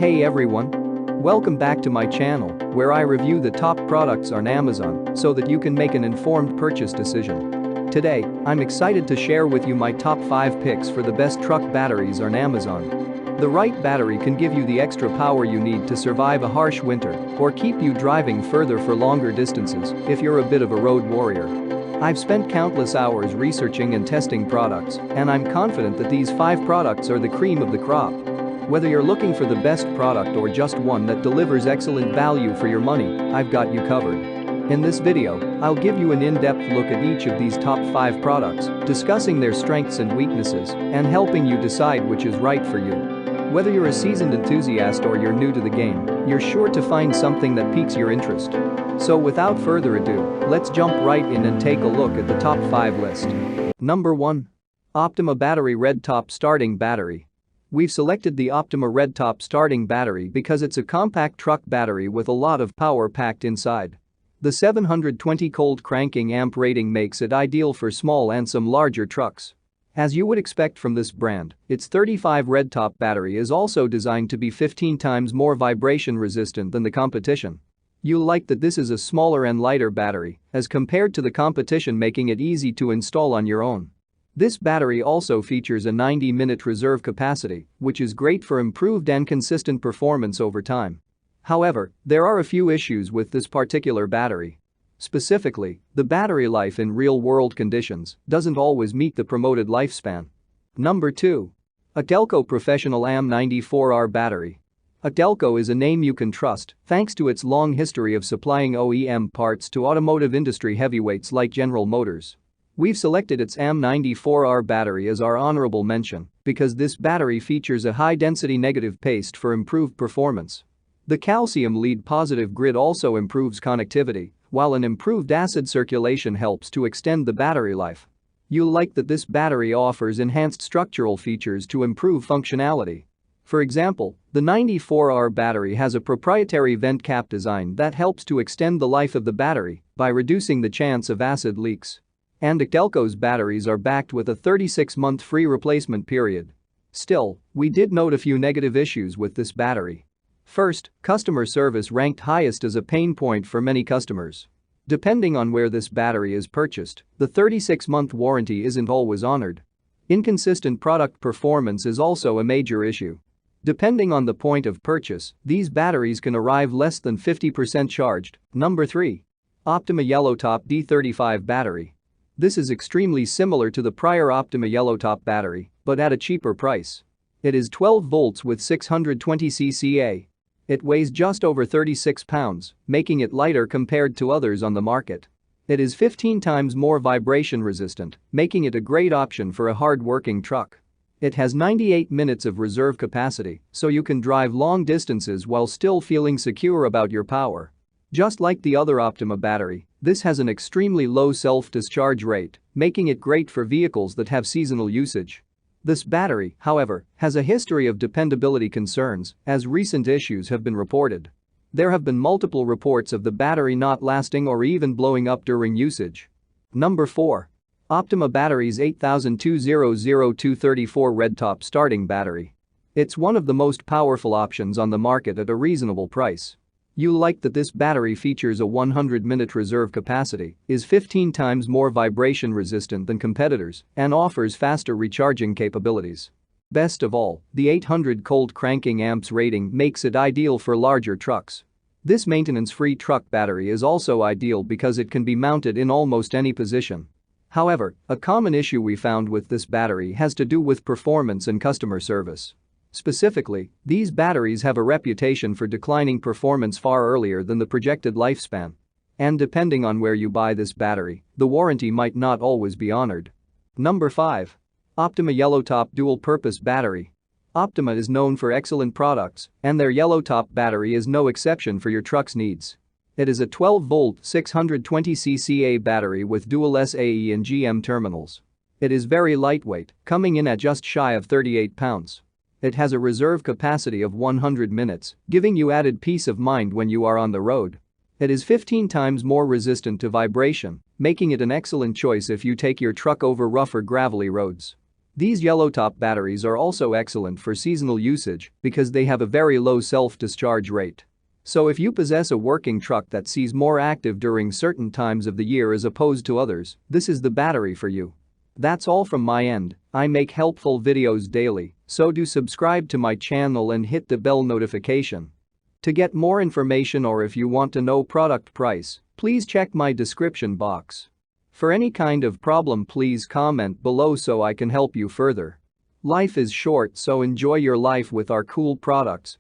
Hey everyone! Welcome back to my channel, where I review the top products on Amazon so that you can make an informed purchase decision. Today, I'm excited to share with you my top 5 picks for the best truck batteries on Amazon. The right battery can give you the extra power you need to survive a harsh winter or keep you driving further for longer distances if you're a bit of a road warrior. I've spent countless hours researching and testing products, and I'm confident that these 5 products are the cream of the crop. Whether you're looking for the best product or just one that delivers excellent value for your money, I've got you covered. In this video, I'll give you an in-depth look at each of these top 5 products, discussing their strengths and weaknesses, and helping you decide which is right for you. Whether you're a seasoned enthusiast or you're new to the game, you're sure to find something that piques your interest. So without further ado, let's jump right in and take a look at the top 5 list. Number 1. Optima Battery Red Top Starting Battery. We've selected the Optima Red Top Starting Battery because it's a compact truck battery with a lot of power packed inside. The 720 cold cranking amp rating makes it ideal for small and some larger trucks. As you would expect from this brand, its 35 Red Top battery is also designed to be 15 times more vibration resistant than the competition. You'll like that this is a smaller and lighter battery as compared to the competition, making it easy to install on your own. This battery also features a 90-minute reserve capacity, which is great for improved and consistent performance over time. However, there are a few issues with this particular battery. Specifically, the battery life in real-world conditions doesn't always meet the promoted lifespan. Number 2. Adelco Professional AM94R Battery. Adelco is a name you can trust thanks to its long history of supplying OEM parts to automotive industry heavyweights like General Motors. We've selected its AM94R battery as our honorable mention because this battery features a high-density negative paste for improved performance. The calcium lead positive grid also improves connectivity, while an improved acid circulation helps to extend the battery life. You'll like that this battery offers enhanced structural features to improve functionality. For example, the 94R battery has a proprietary vent cap design that helps to extend the life of the battery by reducing the chance of acid leaks. And Adelco's batteries are backed with a 36-month free replacement period. Still, we did note a few negative issues with this battery. First, customer service ranked highest as a pain point for many customers. Depending on where this battery is purchased, the 36-month warranty isn't always honored. Inconsistent product performance is also a major issue. Depending on the point of purchase, these batteries can arrive less than 50% charged. Number 3. Optima Yellow Top D35 Battery. This is extremely similar to the prior Optima Yellow Top battery, but at a cheaper price. It is 12 volts with 620 cca. It weighs just over 36 pounds, making it lighter compared to others on the market. It is 15 times more vibration resistant, making it a great option for a hard-working truck. It has 98 minutes of reserve capacity, so you can drive long distances while still feeling secure about your power. Just like the other Optima battery, this has an extremely low self-discharge rate, making it great for vehicles that have seasonal usage. This battery, however, has a history of dependability concerns, as recent issues have been reported. There have been multiple reports of the battery not lasting or even blowing up during usage. Number 4. Optima Batteries 800234 Red Top Starting Battery. It's one of the most powerful options on the market at a reasonable price. You'll like that this battery features a 100-minute reserve capacity, is 15 times more vibration resistant than competitors, and offers faster recharging capabilities. Best of all, the 800 cold cranking amps rating makes it ideal for larger trucks. This maintenance-free truck battery is also ideal because it can be mounted in almost any position. However, a common issue we found with this battery has to do with performance and customer service. Specifically, these batteries have a reputation for declining performance far earlier than the projected lifespan. And depending on where you buy this battery, the warranty might not always be honored. Number 5. Optima Yellow Top Dual Purpose Battery. Optima is known for excellent products, and their Yellow Top battery is no exception for your truck's needs. It is a 12-volt 620 cca battery with dual SAE and GM terminals. It is very lightweight, coming in at just shy of 38 pounds. It has a reserve capacity of 100 minutes, giving you added peace of mind when you are on the road. It is 15 times more resistant to vibration, making it an excellent choice if you take your truck over rough or gravelly roads. These yellow top batteries are also excellent for seasonal usage because they have a very low self-discharge rate. So if you possess a working truck that sees more active during certain times of the year as opposed to others, this is the battery for you. That's all from my end. I make helpful videos daily, so do subscribe to my channel and hit the bell notification. To get more information or if you want to know product price, please check my description box. For any kind of problem, please comment below so I can help you further. Life is short, so enjoy your life with our cool products.